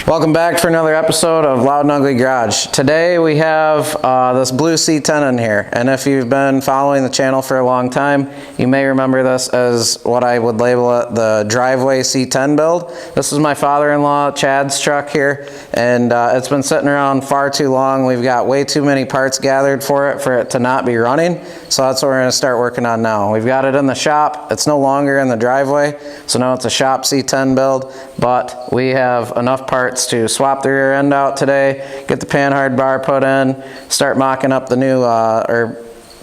Welcome back for another episode of Loud and Ugly Garage. Today we have this blue C10 in here, and if you've been following the channel for a long time, you may remember this as what I would label it the driveway C10 build. This is my father-in-law Chad's truck here, and it's been sitting around far too long. We've got way too many parts gathered for it to not be running, so that's what we're going to start working on now. We've got it in the shop. It's no longer in the driveway, so now it's a shop C10 build, but we have enough parts to swap the rear end out today, get the panhard bar put in, start mocking up the new, or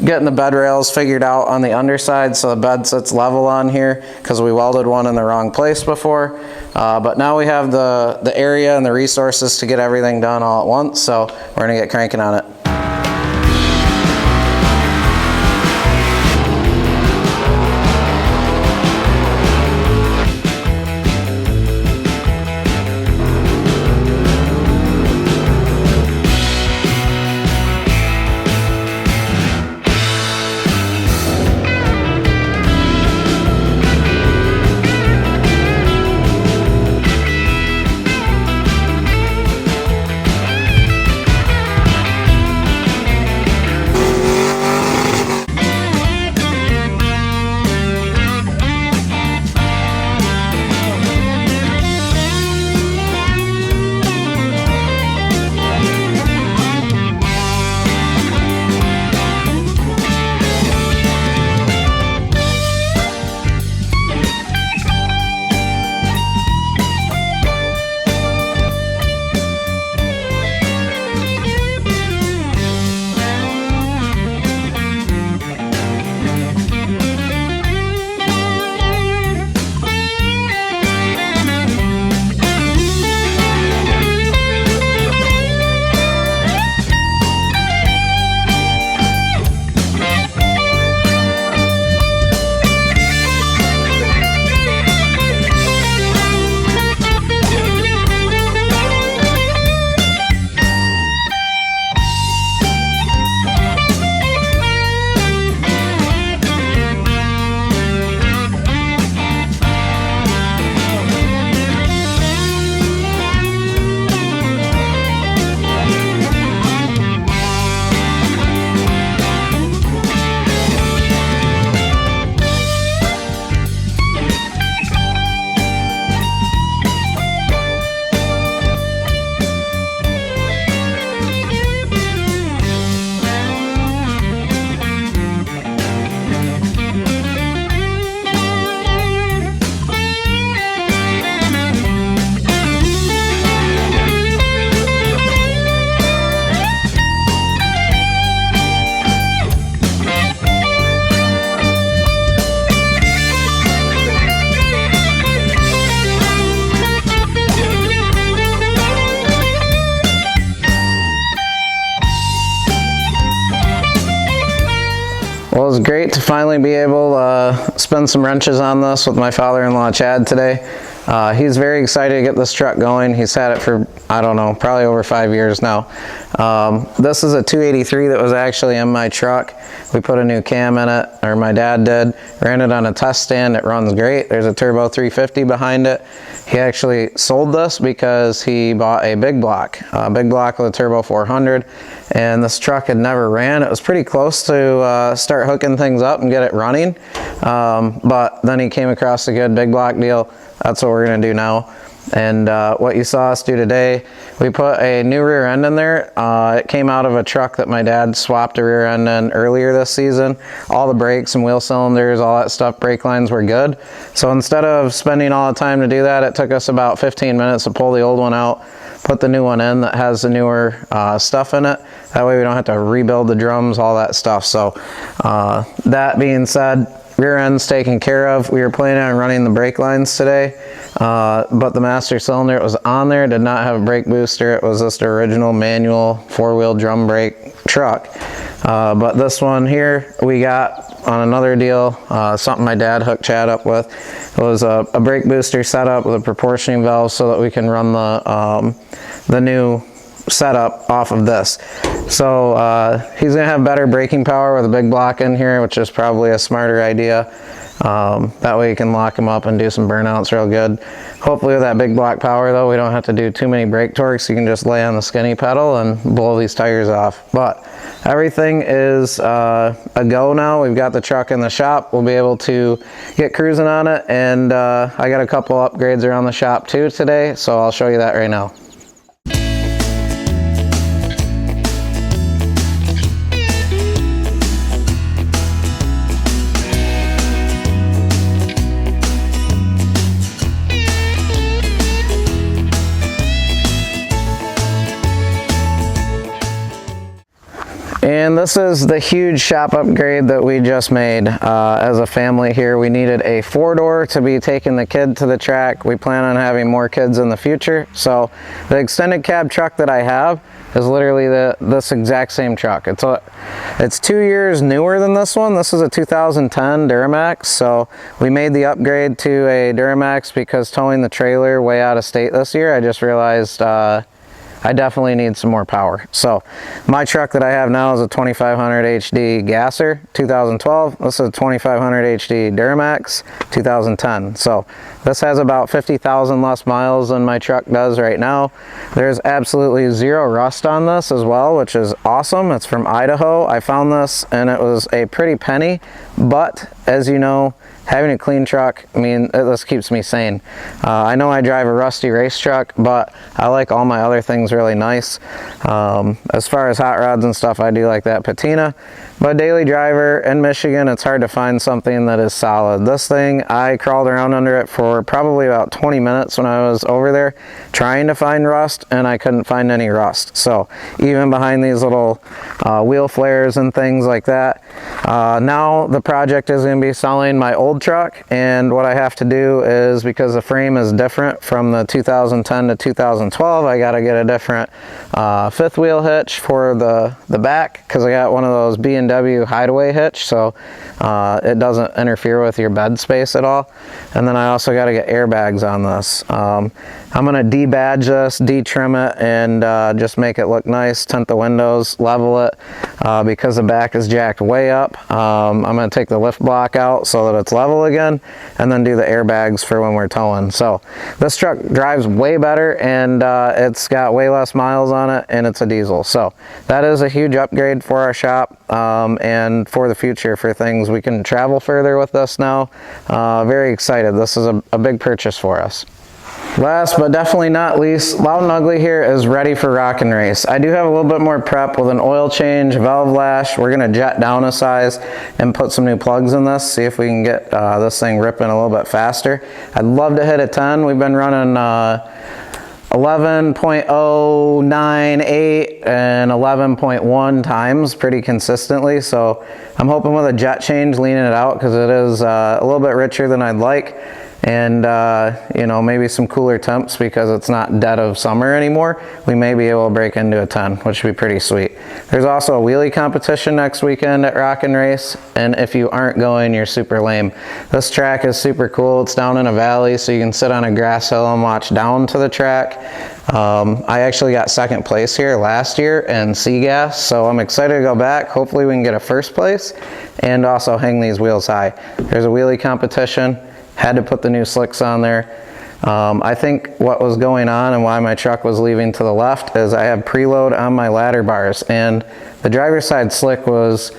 getting the bed rails figured out on the underside so the bed sits level on here because we welded one in the wrong place before. But now we have the area and the resources to get everything done all at once, so we're going to get cranking on it. Well, it was great to finally be able to spend some wrenches on this with my father-in-law Chad today. He's very excited to get this truck going. He's had it for, I don't know, probably over 5 years now. This is a 283 that was actually in my truck. We put a new cam in it, or my dad did. Ran it on a test stand. It runs great. There's a turbo 350 behind it. He actually sold this because he bought a big block with a turbo 400, and this truck had never ran. It was pretty close to start hooking things up and get it running, but then he came across a good big block deal. That's what we're going to do now. And what you saw us do today, we put a new rear end in there. It came out of a truck that my dad swapped a rear end in earlier this season. All the brakes and wheel cylinders, all that stuff, brake lines were good. So instead of spending all the time to do that, it took us about 15 minutes to pull the old one out, put the new one in that has the newer stuff in it. That way we don't have to rebuild the drums, all that stuff. So that being said, rear end's taken care of. We were planning on running the brake lines today, but the master cylinder, it was on there, did not have a brake booster. It was just an original manual four-wheel drum brake truck. But this one here we got on another deal, something my dad hooked Chad up with. It was a brake booster setup with a proportioning valve so that we can run the new setup off of this. So he's gonna have better braking power with a big block in here, which is probably a smarter idea. That way you can lock them up and do some burnouts real good. Hopefully with that big block power though, we don't have to do too many brake torques. You can just lay on the skinny pedal and blow these tires off. But everything is a go now. We've got the truck in the shop. We'll be able to get cruising on it, and I got a couple upgrades around the shop too today, so I'll show you that right now. And this is the huge shop upgrade that we just made as a family here. We needed a 4-door to be taking the kid to the track. We plan on having more kids in the future. So the extended cab truck that I have is literally this exact same truck. It's 2 years newer than this one. This is a 2010 Duramax. So we made the upgrade to a Duramax because towing the trailer way out of state this year, I just realized I definitely need some more power. So my truck that I have now is a 2500 HD Gasser 2012. This is a 2500 HD Duramax 2010. So this has about 50,000 less miles than my truck does right now. There's absolutely zero rust on this as well, which is awesome. It's from Idaho. I found this and it was a pretty penny, but as you know, having a clean truck, I mean, this keeps me sane. I know I drive a rusty race truck, but I like all my other things really nice. As far as hot rods and stuff, I do like that patina. But daily driver in Michigan, it's hard to find something that is solid. This thing, I crawled around under it for probably about 20 minutes when I was over there trying to find rust, and I couldn't find any rust. So even behind these little wheel flares and things like that. Now the project is going to be selling my old truck, and what I have to do is, because the frame is different from the 2010 to 2012, I got to get a different fifth wheel hitch for the back, because I got one of those B&W hideaway hitch, so it doesn't interfere with your bed space at all. And then I also got to get airbags on this. I'm going to debadge this, de-trim it, and just make it look nice, tint the windows, level it, because the back is jacked way up. I'm going to take the lift block out so that it's level again, and then do the airbags for when we're towing. So this truck drives way better, and it's got way less miles on it, and it's a diesel. So that is a huge upgrade for our shop, and for the future, for things we can travel further with this now. Very excited. This is a big purchase for us. Last but definitely not least, Loud and Ugly here is ready for rock and race. I do have a little bit more prep with an oil change, valve lash. We're going to jet down a size and put some new plugs in this, see if we can get this thing ripping a little bit faster. I'd love to hit a 10. We've been running 11.098 and 11.1 times pretty consistently, so I'm hoping with a jet change leaning it out, because it is a little bit richer than I'd like. And you know, maybe some cooler temps because it's not dead of summer anymore, we may be able to break into a 10, which would be pretty sweet. There's also a wheelie competition next weekend at Rock and Race, and if you aren't going, you're super lame. This track is super cool. It's down in a valley, so you can sit on a grass hill and watch down to the track. I actually got second place here last year in C-Gas, so I'm excited to go back. Hopefully we can get a first place and also hang these wheels high. There's a wheelie competition. Had to put the new slicks on there. I think what was going on and why my truck was leaving to the left is I have preload on my ladder bars, and the driver's side slick was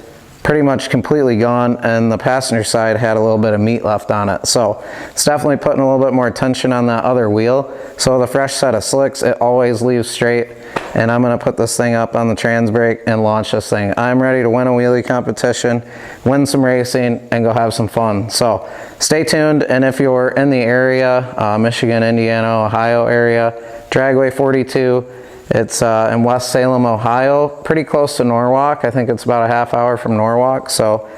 pretty much completely gone, and the passenger side had a little bit of meat left on it. So it's definitely putting a little bit more tension on that other wheel. So with a fresh set of slicks, it always leaves straight, and I'm going to put this thing up on the trans brake and launch this thing. I'm ready to win a wheelie competition, win some racing, and go have some fun. So stay tuned, and if you're in the area, Michigan, Indiana, Ohio area, Dragway 42, it's in West Salem, Ohio, pretty close to Norwalk. I think it's about a half hour from Norwalk, so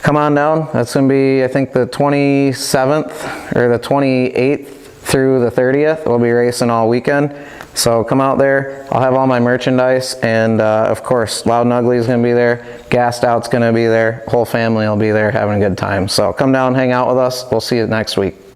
come on down. That's going to be, I think, the 27th or the 28th through the 30th. We'll be racing all weekend, so come out there. I'll have all my merchandise, and of course, Loud and Ugly is going to be there. Gassed Out's going to be there. Whole family will be there having a good time. So come down, hang out with us. We'll see you next week.